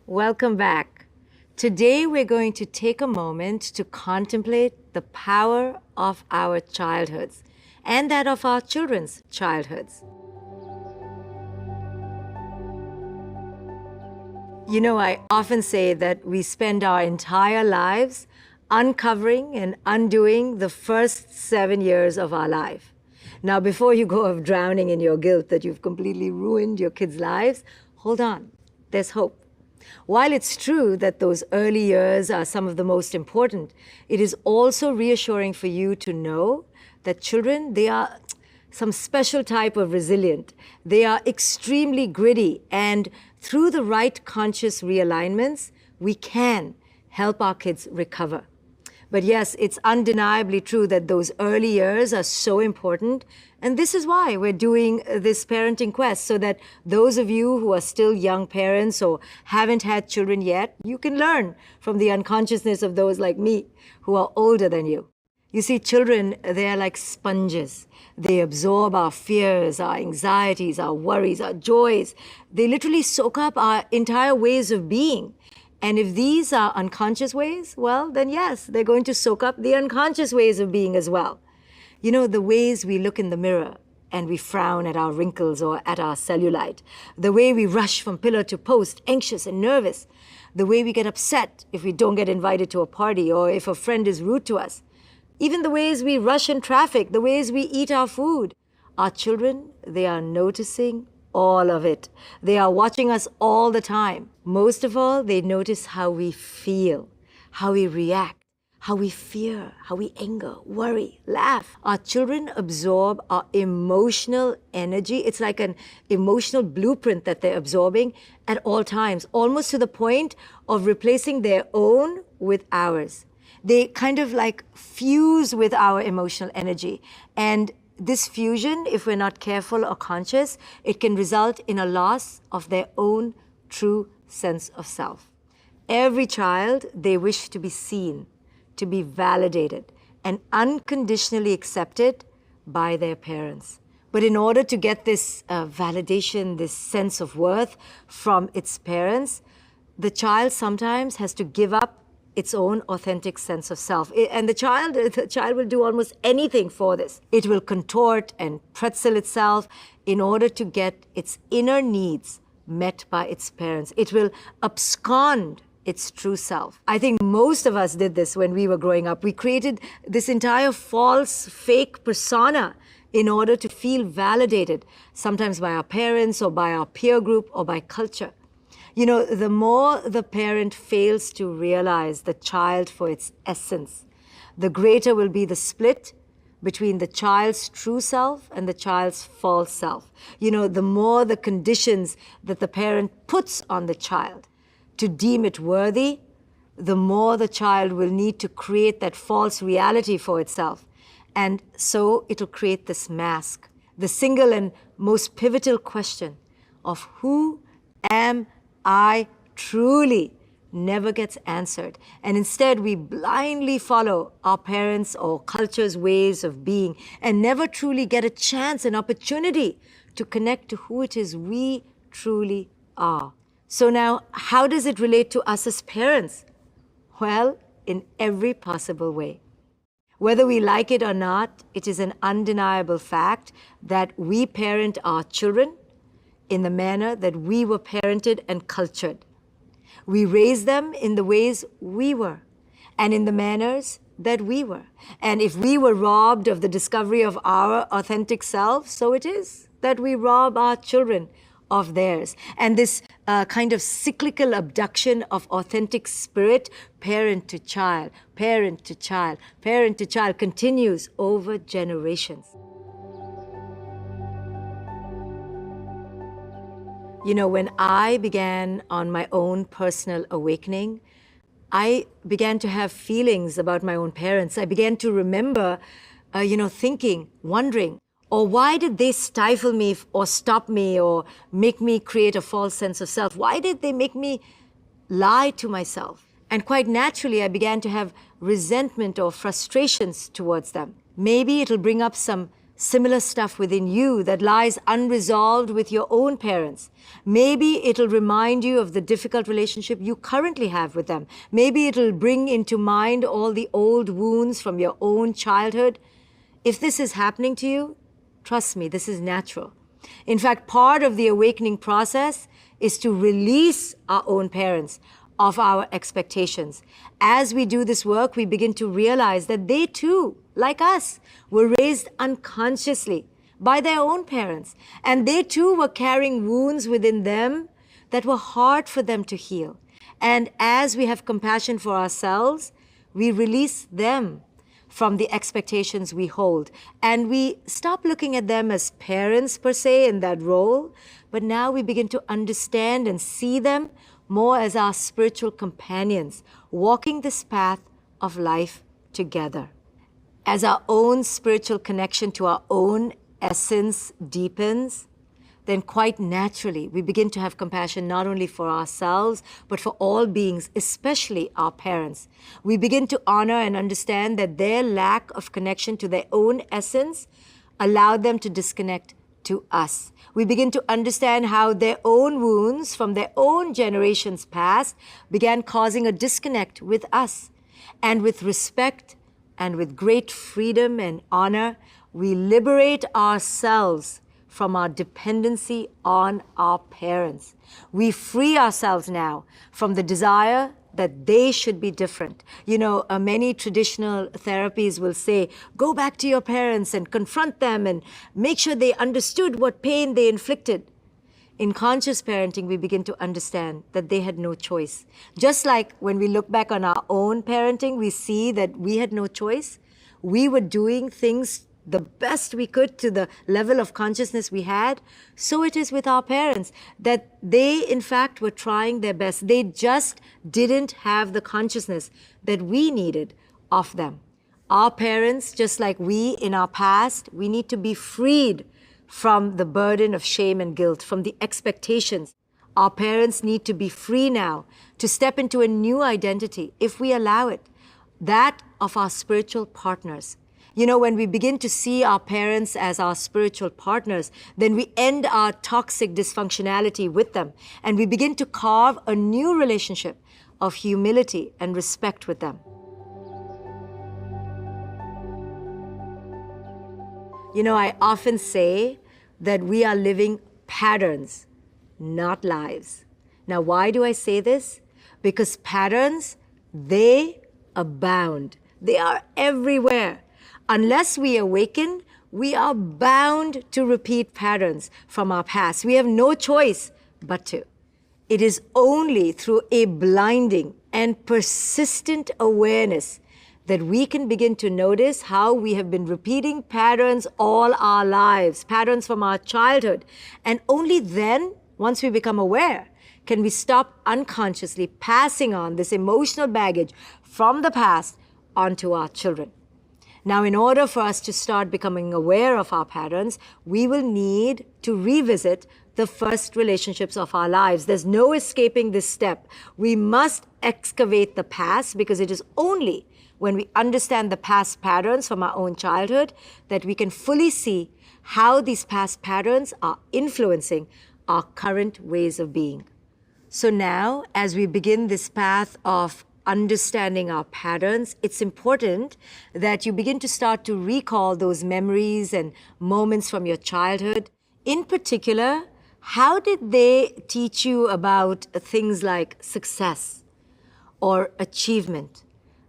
Welcome back. Today we're going to take a moment to contemplate the power of our childhoods and that of our children's childhoods. You know, I often say that we spend our entire lives uncovering and undoing the first 7 years of our life. Now, before you go off drowning in your guilt that you've completely ruined your kids' lives, hold on, there's hope. While it's true that those early years are some of the most important, it is also reassuring for you to know that children, they are some special type of resilient. They are extremely gritty, and through the right conscious realignments, we can help our kids recover. But yes, it's undeniably true that those early years are so important. And this is why we're doing this parenting quest, so that those of you who are still young parents or haven't had children yet, you can learn from the unconsciousness of those like me who are older than you. You see, children, they're like sponges. They absorb our fears, our anxieties, our worries, our joys. They literally soak up our entire ways of being. And if these are unconscious ways, well, then yes, they're going to soak up the unconscious ways of being as well. You know, the ways we look in the mirror and we frown at our wrinkles or at our cellulite, the way we rush from pillar to post, anxious and nervous, the way we get upset if we don't get invited to a party or if a friend is rude to us, even the ways we rush in traffic, the ways we eat our food. Our children, they are noticing all of it. They are watching us all the time. Most of all, they notice how we feel, how we react, how we fear, how we anger, worry, laugh. Our children absorb our emotional energy. It's like an emotional blueprint that they're absorbing at all times, almost to the point of replacing their own with ours. They kind of like fuse with our emotional energy. And this fusion, if we're not careful or conscious, it can result in a loss of their own true sense of self. Every child, they wish to be seen, to be validated, and unconditionally accepted by their parents. But in order to get this validation, this sense of worth from its parents, the child sometimes has to give up its own authentic sense of self. And the child will do almost anything for this. It will contort and pretzel itself in order to get its inner needs met by its parents. It will abscond its true self. I think most of us did this when we were growing up. We created this entire false, fake persona in order to feel validated, sometimes by our parents or by our peer group or by culture. You know, the more the parent fails to realize the child for its essence, the greater will be the split between the child's true self and the child's false self. You know, the more the conditions that the parent puts on the child to deem it worthy, the more the child will need to create that false reality for itself. And so it'll create this mask, the single and most pivotal question of who am I truly never gets answered. And instead, we blindly follow our parents' or culture's ways of being and never truly get a chance, an opportunity to connect to who it is we truly are. So now, how does it relate to us as parents? Well, in every possible way. Whether we like it or not, it is an undeniable fact that we parent our children in the manner that we were parented and cultured. We raise them in the ways we were and in the manners that we were. And if we were robbed of the discovery of our authentic self, so it is that we rob our children of theirs. And this kind of cyclical abduction of authentic spirit, parent to child, parent to child, parent to child, continues over generations. You know, when I began on my own personal awakening, I began to have feelings about my own parents. I began to remember, thinking, wondering, or why did they stifle me or stop me or make me create a false sense of self? Why did they make me lie to myself? And quite naturally, I began to have resentment or frustrations towards them. Maybe it'll bring up some similar stuff within you that lies unresolved with your own parents. Maybe it'll remind you of the difficult relationship you currently have with them. Maybe it'll bring into mind all the old wounds from your own childhood. If this is happening to you, trust me, this is natural. In fact, part of the awakening process is to release our own parents of our expectations. As we do this work, we begin to realize that they too, like us, were raised unconsciously by their own parents. And they too were carrying wounds within them that were hard for them to heal. And as we have compassion for ourselves, we release them from the expectations we hold. And we stop looking at them as parents per se in that role, but now we begin to understand and see them more as our spiritual companions, walking this path of life together. As our own spiritual connection to our own essence deepens, then quite naturally we begin to have compassion not only for ourselves, but for all beings, especially our parents. We begin to honor and understand that their lack of connection to their own essence allowed them to disconnect to us. We begin to understand how their own wounds from their own generations past began causing a disconnect with us. And with respect and with great freedom and honor, we liberate ourselves from our dependency on our parents. We free ourselves now from the desire that they should be different. You know, many traditional therapies will say, go back to your parents and confront them and make sure they understood what pain they inflicted. In conscious parenting, we begin to understand that they had no choice. Just like when we look back on our own parenting, we see that we had no choice. We were doing things the best we could to the level of consciousness we had. So it is with our parents, that they in fact were trying their best. They just didn't have the consciousness that we needed of them. Our parents, just like we in our past, we need to be freed from the burden of shame and guilt, from the expectations. Our parents need to be free now to step into a new identity, if we allow it, that of our spiritual partners. You know, when we begin to see our parents as our spiritual partners, then we end our toxic dysfunctionality with them, and we begin to carve a new relationship of humility and respect with them. You know, I often say that we are living patterns, not lives. Now, why do I say this? Because patterns, they abound. They are everywhere. Unless we awaken, we are bound to repeat patterns from our past. We have no choice but to. It is only through a blinding and persistent awareness that we can begin to notice how we have been repeating patterns all our lives, patterns from our childhood. And only then, once we become aware, can we stop unconsciously passing on this emotional baggage from the past onto our children. Now, in order for us to start becoming aware of our patterns, we will need to revisit the first relationships of our lives. There's no escaping this step. We must excavate the past, because it is only when we understand the past patterns from our own childhood that we can fully see how these past patterns are influencing our current ways of being. So now, as we begin this path of understanding our patterns, it's important that you begin to start to recall those memories and moments from your childhood. In particular, how did they teach you about things like success or achievement,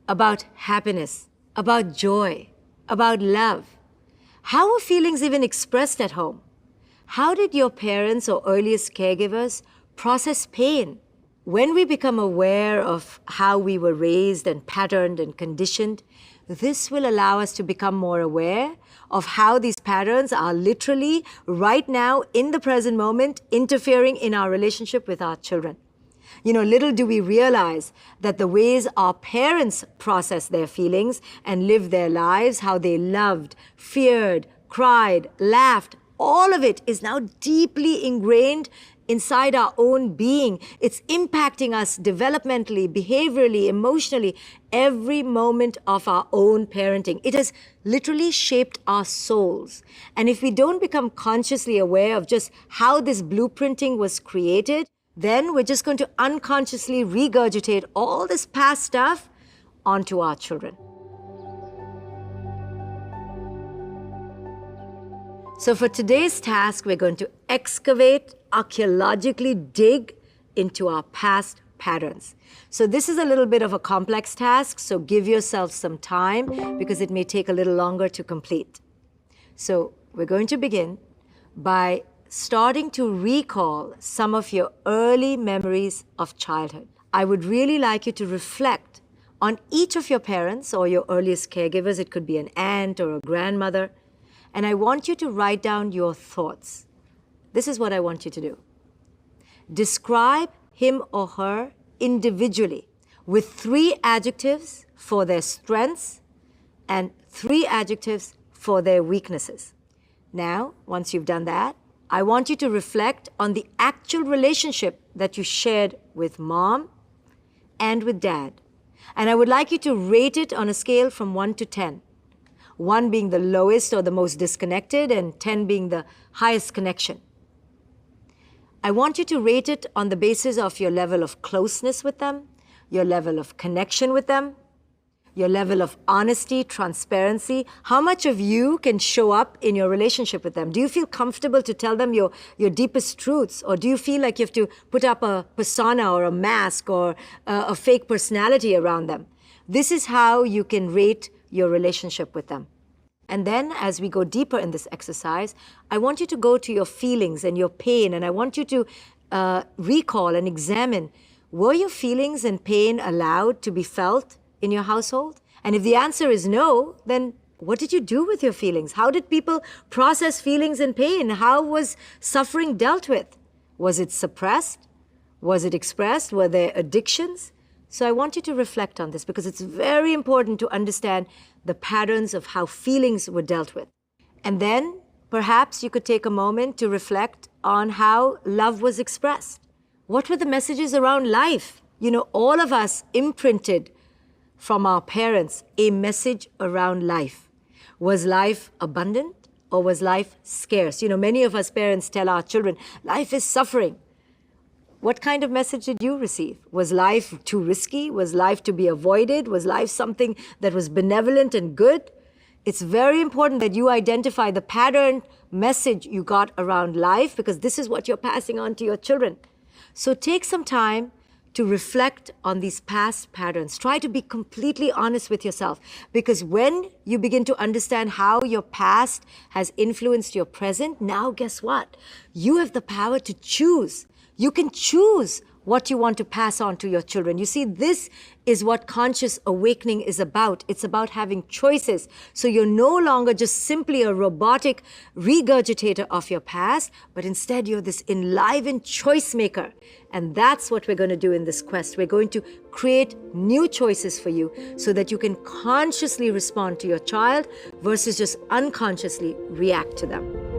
about happiness, about joy, about love? How were feelings even expressed at home? How did your parents or earliest caregivers process pain? When we become aware of how we were raised and patterned and conditioned, this will allow us to become more aware of how these patterns are literally right now in the present moment interfering in our relationship with our children. You know, little do we realize that the ways our parents process their feelings and live their lives, how they loved, feared, cried, laughed, all of it is now deeply ingrained inside our own being. It's impacting us developmentally, behaviorally, emotionally, every moment of our own parenting. It has literally shaped our souls. And if we don't become consciously aware of just how this blueprinting was created, then we're just going to unconsciously regurgitate all this past stuff onto our children. So for today's task, we're going to excavate, archaeologically dig into our past patterns. So this is a little bit of a complex task, so give yourself some time because it may take a little longer to complete. So we're going to begin by starting to recall some of your early memories of childhood. I would really like you to reflect on each of your parents or your earliest caregivers. It could be an aunt or a grandmother. And I want you to write down your thoughts. This is what I want you to do. Describe him or her individually with 3 adjectives for their strengths and 3 adjectives for their weaknesses. Now, once you've done that, I want you to reflect on the actual relationship that you shared with mom and with dad. And I would like you to rate it on a scale from 1 to 10. 1 being the lowest or the most disconnected, and 10 being the highest connection. I want you to rate it on the basis of your level of closeness with them, your level of connection with them, your level of honesty, transparency. How much of you can show up in your relationship with them? Do you feel comfortable to tell them your deepest truths? Or do you feel like you have to put up a persona or a mask or a fake personality around them? This is how you can rate your relationship with them. And then as we go deeper in this exercise, I want you to go to your feelings and your pain, and I want you to recall and examine, were your feelings and pain allowed to be felt in your household? And if the answer is no, then what did you do with your feelings? How did people process feelings and pain? How was suffering dealt with? Was it suppressed? Was it expressed? Were there addictions? So I want you to reflect on this because it's very important to understand the patterns of how feelings were dealt with. And then perhaps you could take a moment to reflect on how love was expressed. What were the messages around life? You know, all of us imprinted from our parents a message around life. Was life abundant or was life scarce? You know, many of us parents tell our children, life is suffering. What kind of message did you receive? Was life too risky? Was life to be avoided? Was life something that was benevolent and good? It's very important that you identify the pattern message you got around life because this is what you're passing on to your children. So take some time to reflect on these past patterns. Try to be completely honest with yourself because when you begin to understand how your past has influenced your present, now guess what? You have the power to choose. You can choose what you want to pass on to your children. You see, this is what conscious awakening is about. It's about having choices. So you're no longer just simply a robotic regurgitator of your past, but instead you're this enlivened choice maker. And that's what we're going to do in this quest. We're going to create new choices for you so that you can consciously respond to your child versus just unconsciously react to them.